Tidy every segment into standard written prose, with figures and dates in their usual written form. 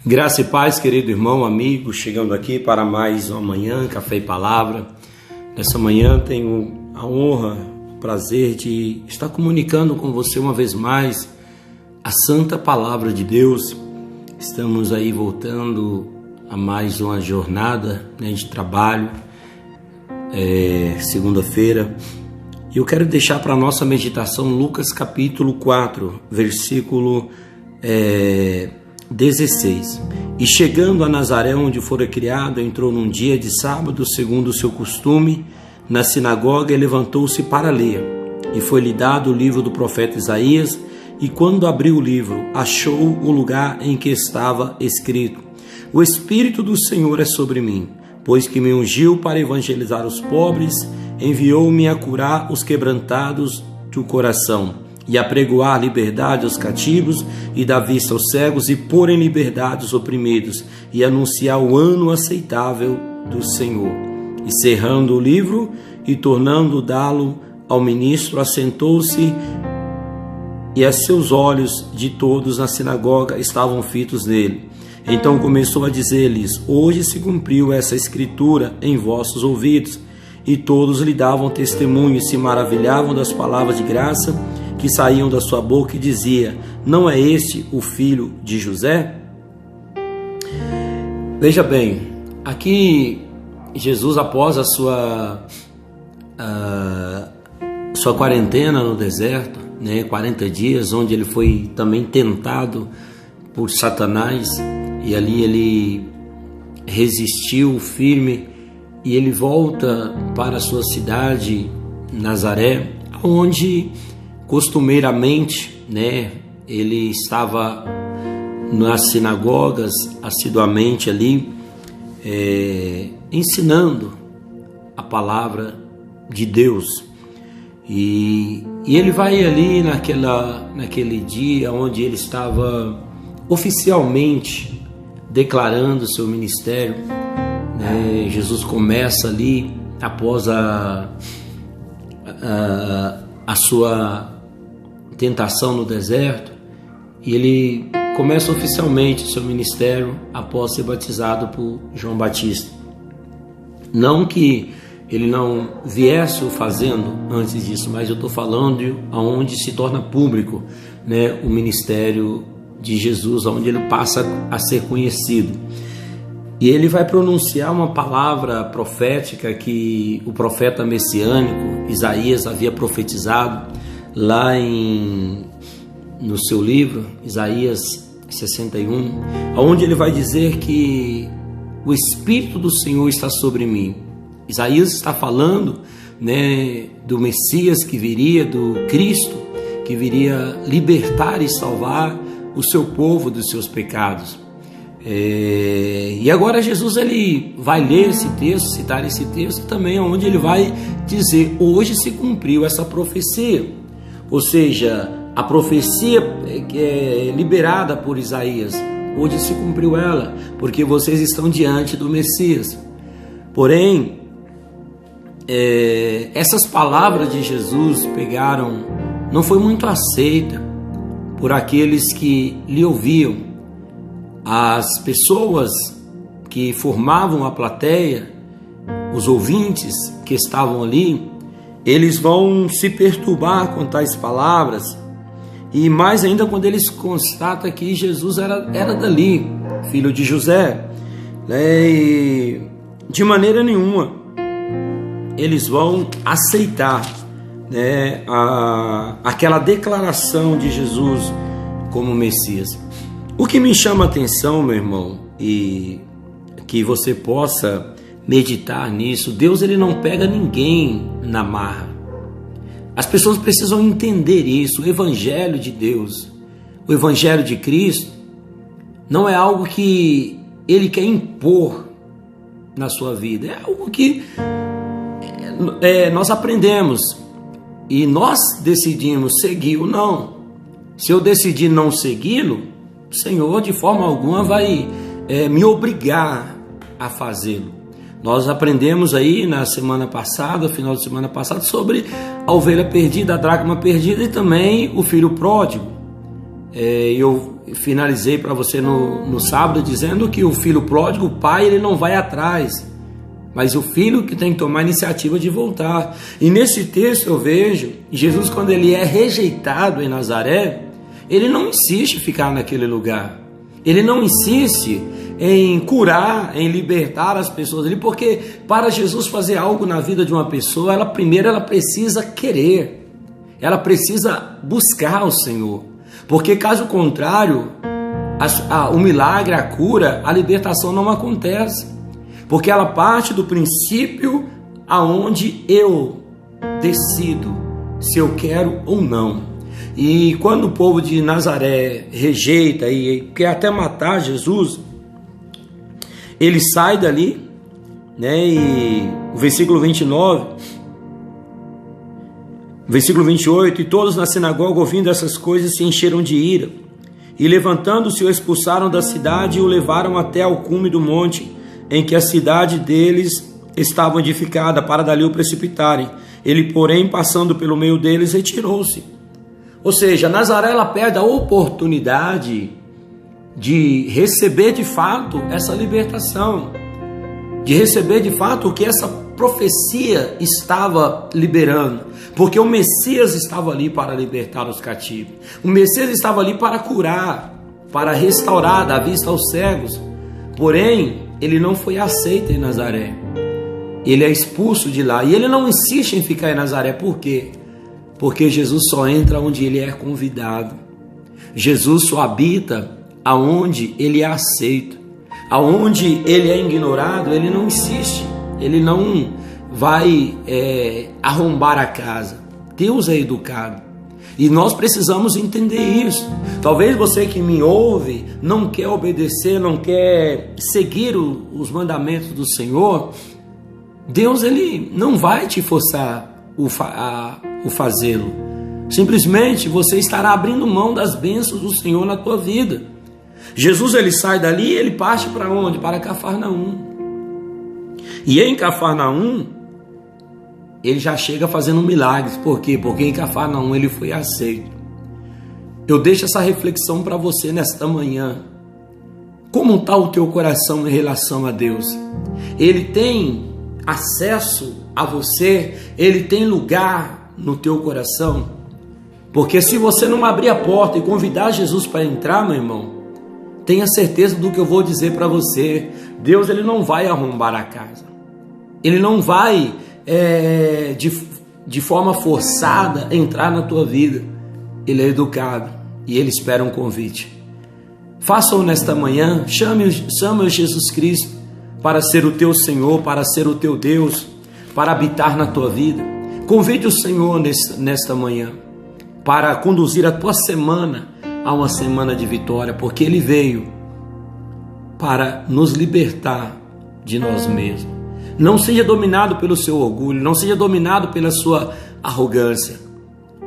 Graça e paz, querido irmão, amigo, chegando aqui para mais uma manhã, Café e Palavra. Nessa manhã tenho a honra, o prazer de estar comunicando com você uma vez mais a santa palavra de Deus. Estamos aí voltando a mais uma jornada de trabalho, segunda-feira. E eu quero deixar para a nossa meditação Lucas capítulo 4, versículo 16. E chegando a Nazaré, onde fora criado, entrou num dia de sábado, segundo o seu costume, na sinagoga, e levantou-se para ler. E foi-lhe dado o livro do profeta Isaías, e quando abriu o livro, achou o lugar em que estava escrito: O Espírito do Senhor é sobre mim, pois que me ungiu para evangelizar os pobres, enviou-me a curar os quebrantados do coração, e apregoar liberdade aos cativos, e dar vista aos cegos, e pôr em liberdade os oprimidos, e anunciar o ano aceitável do Senhor. E cerrando o livro, e tornando dá-lo ao ministro, assentou-se, e a seus olhos de todos na sinagoga estavam fitos nele. Então começou a dizer-lhes: Hoje se cumpriu essa escritura em vossos ouvidos. E todos lhe davam testemunho, e se maravilhavam das palavras de graça que saíam da sua boca, e dizia: Não é este o filho de José? Veja bem, aqui Jesus, após a sua quarentena no deserto, 40 dias, onde ele foi também tentado por Satanás, e ali ele resistiu firme, e ele volta para a sua cidade, Nazaré, onde costumeiramente, ele estava nas sinagogas assiduamente ali, ensinando a palavra de Deus. E ele vai ali naquele dia onde ele estava oficialmente declarando o seu ministério. Jesus começa ali após a sua tentação no deserto, e ele começa oficialmente o seu ministério após ser batizado por João Batista. Não que ele não viesse o fazendo antes disso, mas eu estou falando aonde se torna público, o ministério de Jesus, onde ele passa a ser conhecido. E ele vai pronunciar uma palavra profética que o profeta messiânico Isaías havia profetizado lá no seu livro, Isaías 61, onde ele vai dizer que o Espírito do Senhor está sobre mim. Isaías está falando do Messias que viria, do Cristo que viria libertar e salvar o seu povo dos seus pecados. E agora Jesus ele vai ler esse texto, citar esse texto também, onde ele vai dizer: hoje se cumpriu essa profecia. Ou seja, a profecia que é liberada por Isaías, hoje se cumpriu ela, porque vocês estão diante do Messias. Porém, essas palavras de Jesus não foi muito aceita por aqueles que lhe ouviam. As pessoas que formavam a plateia, os ouvintes que estavam ali, eles vão se perturbar com tais palavras, e mais ainda quando eles constatam que Jesus era dali, filho de José, e de maneira nenhuma eles vão aceitar aquela declaração de Jesus como Messias. O que me chama a atenção, meu irmão, e que você possa meditar nisso: Deus ele não pega ninguém na marra. As pessoas precisam entender isso. O Evangelho de Deus, o Evangelho de Cristo, não é algo que ele quer impor na sua vida. É algo que nós aprendemos e nós decidimos seguir ou não. Se eu decidir não segui-lo, o Senhor de forma alguma vai me obrigar a fazê-lo. Nós aprendemos aí na semana passada, final de semana passada, sobre a ovelha perdida, a dracma perdida, e também o filho pródigo. Eu finalizei para você no sábado dizendo que o filho pródigo, o pai, ele não vai atrás, mas o filho que tem que tomar a iniciativa de voltar. E nesse texto eu vejo Jesus, quando ele é rejeitado em Nazaré, ele não insiste em ficar naquele lugar, ele não insiste em curar, em libertar as pessoas ali, porque para Jesus fazer algo na vida de uma pessoa, ela precisa querer, ela precisa buscar o Senhor, porque caso contrário, o milagre, a cura, a libertação não acontece, porque ela parte do princípio aonde eu decido se eu quero ou não. E quando o povo de Nazaré rejeita e quer até matar Jesus, ele sai dali, né? E o versículo 29, versículo 28, e todos na sinagoga, ouvindo essas coisas, se encheram de ira, e levantando-se, o expulsaram da cidade e o levaram até ao cume do monte, em que a cidade deles estava edificada, para dali o precipitarem. Ele, porém, passando pelo meio deles, retirou-se. Ou seja, Nazaré, ela perde a oportunidade de receber de fato essa libertação, de receber de fato o que essa profecia estava liberando, porque o Messias estava ali para libertar os cativos, o Messias estava ali para curar, para restaurar, dar vista aos cegos. Porém, ele não foi aceito em Nazaré, ele é expulso de lá, e ele não insiste em ficar em Nazaré. Por quê? Porque Jesus só entra onde ele é convidado, Jesus só habita aonde ele é aceito, aonde ele é ignorado, ele não insiste, ele não vai arrombar a casa. Deus é educado e nós precisamos entender isso. Talvez você que me ouve não quer obedecer, não quer seguir os mandamentos do Senhor. Deus, ele não vai te forçar o fazê-lo. Simplesmente você estará abrindo mão das bênçãos do Senhor na tua vida. Jesus, ele sai dali e ele parte para onde? Para Cafarnaum. E em Cafarnaum, ele já chega fazendo milagres. Por quê? Porque em Cafarnaum ele foi aceito. Eu deixo essa reflexão para você nesta manhã. Como está o teu coração em relação a Deus? Ele tem acesso a você? Ele tem lugar no teu coração? Porque se você não abrir a porta e convidar Jesus para entrar, meu irmão, tenha certeza do que eu vou dizer para você. Deus, ele não vai arrombar a casa. Ele não vai de forma forçada entrar na tua vida. Ele é educado e ele espera um convite. Faça-o nesta manhã. Chame o Jesus Cristo para ser o teu Senhor, para ser o teu Deus, para habitar na tua vida. Convide o Senhor nesta manhã para conduzir a tua semana a uma semana de vitória, porque Ele veio para nos libertar de nós mesmos. Não seja dominado pelo seu orgulho, não seja dominado pela sua arrogância.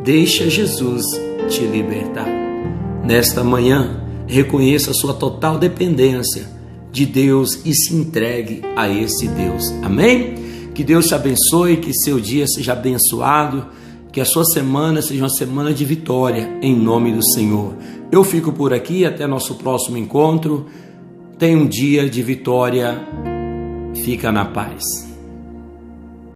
Deixa Jesus te libertar. Nesta manhã, reconheça a sua total dependência de Deus e se entregue a esse Deus. Amém? Que Deus te abençoe, que seu dia seja abençoado, que a sua semana seja uma semana de vitória, em nome do Senhor. Eu fico por aqui, até nosso próximo encontro. Tenha um dia de vitória. Fica na paz.